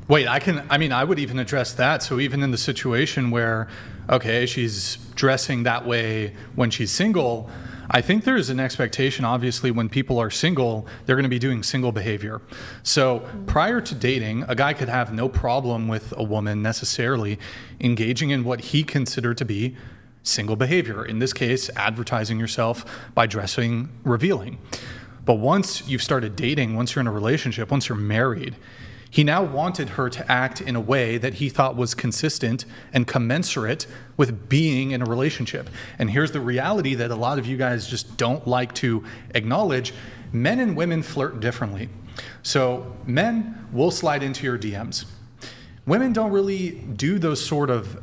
Wait, I would even address that. So even in the situation where, okay, she's dressing that way when she's single, I think there's an expectation, obviously, when people are single, they're going to be doing single behavior. So prior to dating, a guy could have no problem with a woman necessarily engaging in what he considered to be single behavior. In this case, advertising yourself by dressing revealing. But once you've started dating, once you're in a relationship, once you're married, he now wanted her to act in a way that he thought was consistent and commensurate with being in a relationship. And here's the reality that a lot of you guys just don't like to acknowledge. Men and women flirt differently. So men will slide into your DMs. Women don't really do those sort of,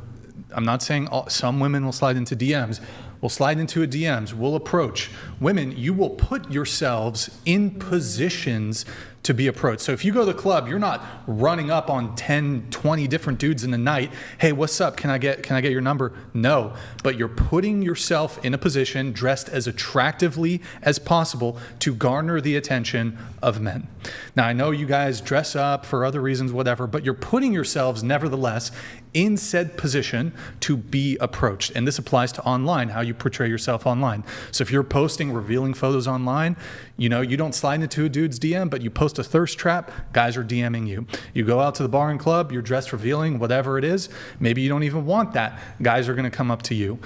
I'm not saying some women will slide into DMs. We'll slide into a DMs. We'll approach. Women, you will put yourselves in positions to be approached. So if you go to the club, you're not running up on 10, 20 different dudes in the night. Hey, what's up? Can I get your number? No, but you're putting yourself in a position dressed as attractively as possible to garner the attention of men. Now, I know you guys dress up for other reasons, whatever, but you're putting yourselves nevertheless in said position to be approached. And this applies to online, how you portray yourself online. So if you're posting revealing photos online, you don't slide into a dude's DM, but you post a thirst trap, guys are DMing you. You go out to the bar and club, you're dressed revealing, whatever it is, maybe you don't even want that. Guys are going to come up to you.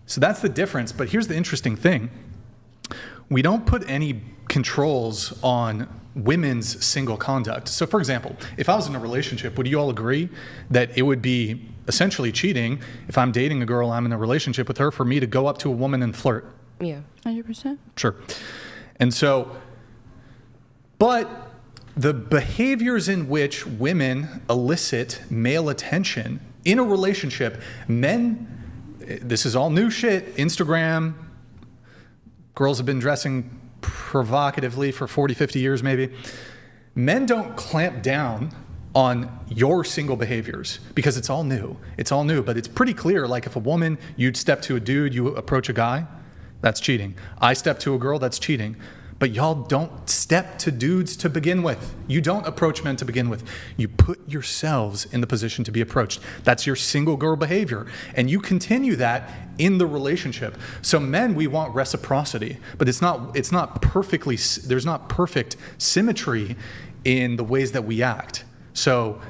So that's the difference. But here's the interesting thing. We don't put any controls on women's single conduct. So for example, if I was in a relationship, would you all agree that it would be essentially cheating if I'm dating a girl, I'm in a relationship with her, for me to go up to a woman and flirt? Yeah. 100%. Sure. And so, but the behaviors in which women elicit male attention in a relationship, this is all new shit. Instagram, girls have been dressing provocatively for 40, 50 years maybe. Men don't clamp down on your single behaviors because it's all new. It's all new, but it's pretty clear. Like if a woman, you'd step to a dude, you approach a guy, that's cheating. I step to a girl, that's cheating. But y'all don't step to dudes to begin with. You don't approach men to begin with. You put yourselves in the position to be approached. That's your single girl behavior. And you continue that in the relationship. So men, we want reciprocity, but it's not perfectly, there's not perfect symmetry in the ways that we act. So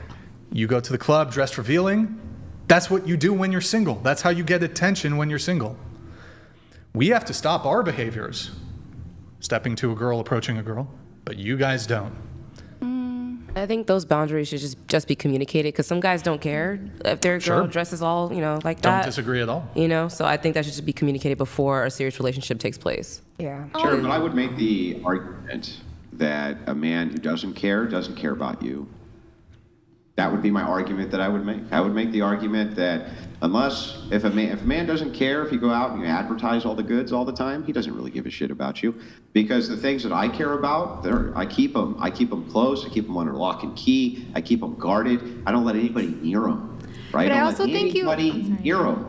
you go to the club dressed revealing. That's what you do when you're single. That's how you get attention when you're single. We have to stop our behaviors. Stepping to a girl, approaching a girl, but you guys don't. I think those boundaries should just be communicated because some guys don't care if their girl dresses all, like that. Don't disagree at all. So I think that should just be communicated before a serious relationship takes place. Yeah. Sure, but I would make the argument that a man who doesn't care about you. That would be my argument that I would make. I would make the argument that if a man doesn't care, if you go out and you advertise all the goods all the time, he doesn't really give a shit about you. Because the things that I care about, I keep them close. I keep them under lock and key. I keep them guarded. I don't let anybody near them. Right? But I don't also let think anybody near them.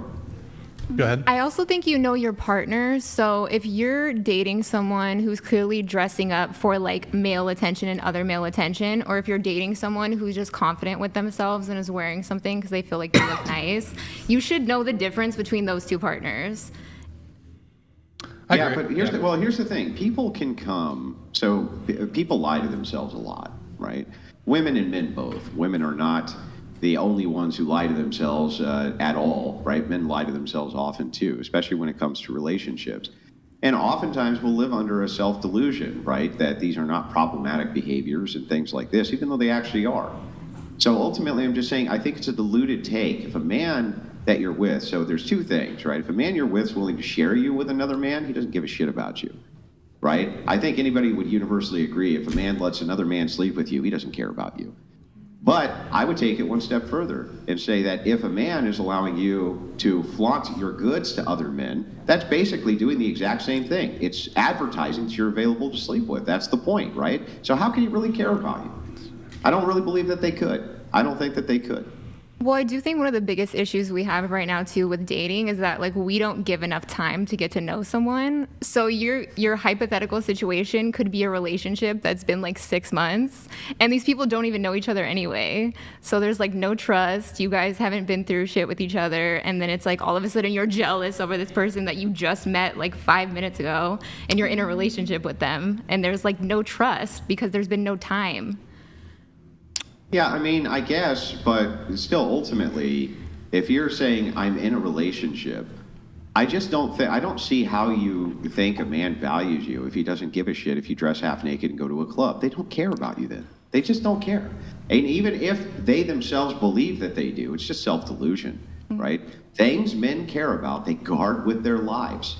Go ahead. I also think you know your partner. So if you're dating someone who's clearly dressing up for like male attention and other male attention, or if you're dating someone who's just confident with themselves and is wearing something because they feel like they look nice, you should know the difference between those two partners. Yeah, but here's the thing. People can come. So people lie to themselves a lot, right? Women and men both. Women are not the only ones who lie to themselves at all, right? Men lie to themselves often too, especially when it comes to relationships. And oftentimes we'll live under a self-delusion, right? That these are not problematic behaviors and things like this, even though they actually are. So ultimately, I'm just saying, I think it's a diluted take. If a man that you're with, so there's two things, right? If a man you're with is willing to share you with another man, he doesn't give a shit about you, right? I think anybody would universally agree if a man lets another man sleep with you, he doesn't care about you. But I would take it one step further and say that if a man is allowing you to flaunt your goods to other men, that's basically doing the exact same thing. It's advertising that you're available to sleep with. That's the point, right? So how can he really care about you? I don't really believe that they could. I don't think that they could. Well, I do think one of the biggest issues we have right now too with dating is that like we don't give enough time to get to know someone. So your hypothetical situation could be a relationship that's been like 6 months, and these people don't even know each other anyway. So there's like no trust. You guys haven't been through shit with each other, and then it's like all of a sudden you're jealous over this person that you just met like 5 minutes ago, and you're in a relationship with them, and there's like no trust because there's been no time. Yeah, I mean, I guess, but still, ultimately, if you're saying I'm in a relationship, I just don't think, I don't see how you think a man values you if he doesn't give a shit if you dress half naked and go to a club. They don't care about you then. They just don't care. And even if they themselves believe that they do, it's just self-delusion, right? Things men care about, they guard with their lives.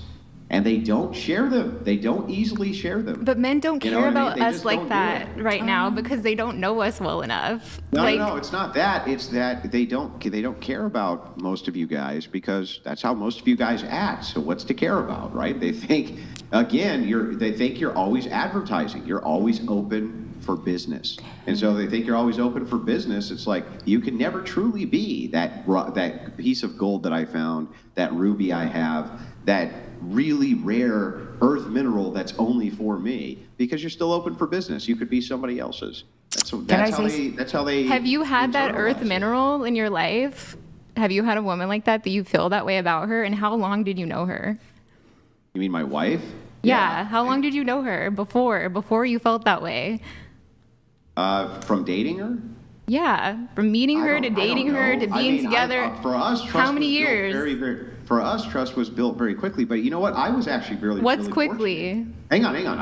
And they don't share them. They don't easily share them. But men don't You know care what I mean? about They us just like don't do that it. right now because they don't know us well enough. No, like, no, it's not that. It's that they don't care about most of you guys because that's how most of you guys act. So what's to care about, right? They think they think you're always advertising. You're always open for business. And so they think you're always open for business. It's like you can never truly be that piece of gold that I found, that ruby I have, that really rare earth mineral that's only for me, because you're still open for business. You could be somebody else's. That's how they have you had that earth internalize it. mineral in your life? Have you had a woman like that you feel that way about her? And how long did you know her? You mean my wife? Yeah. How long did you know her before you felt that way? From dating her? Yeah. From meeting her to dating her to being together. For us, trust how many was built years? for us, trust was built very quickly. But you know what? I was actually What's really quickly? fortunate. Hang on.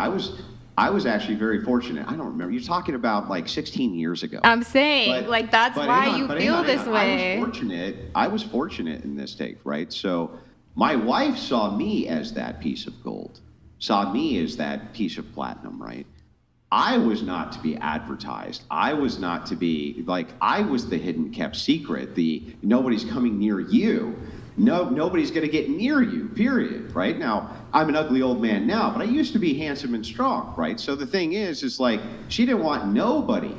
I was actually very fortunate. I don't remember. You're talking about like 16 years ago. I'm saying, that's but why hang on, you but feel hang on, this hang on. way. I was fortunate in this take, right? So my wife saw me as that piece of gold, saw me as that piece of platinum, right? I was not to be advertised. I was not to be I was the hidden kept secret. The nobody's coming near you. No, nobody's going to get near you, period, right? Now, I'm an ugly old man now, but I used to be handsome and strong, right? So the thing is like, she didn't want nobody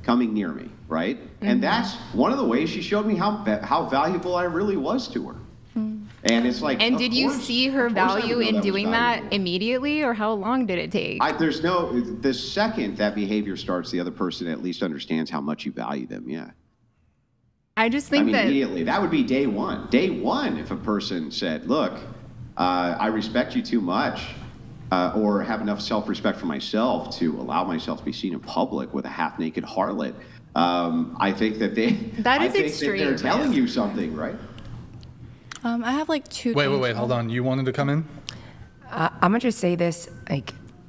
coming near me, right? Mm-hmm. And that's one of the ways she showed me how valuable I really was to her. Mm-hmm. And it's like, and did you see her value in doing that valuable. Immediately, or how long did it take? The second that behavior starts, the other person at least understands how much you value them, yeah. I just think that immediately, that would be day one. Day one, if a person said, look, I respect you too much, or have enough self-respect for myself to allow myself to be seen in public with a half-naked harlot, I think that they're telling you something, right? I have like two Wait, things. hold on. You wanted to come in? I'm gonna just say this,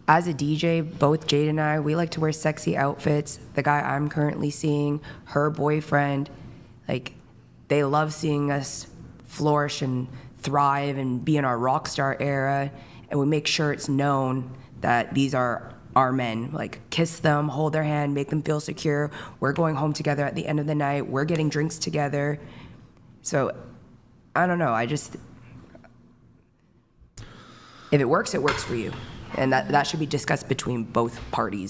as a DJ, both Jade and I, we like to wear sexy outfits. The guy I'm currently seeing, her boyfriend, they love seeing us flourish and thrive and be in our rock star era, and we make sure it's known that these are our men. Kiss them, hold their hand, make them feel secure. We're going home together at the end of the night. We're getting drinks together. So, I don't know. If it works for you. And that should be discussed between both parties.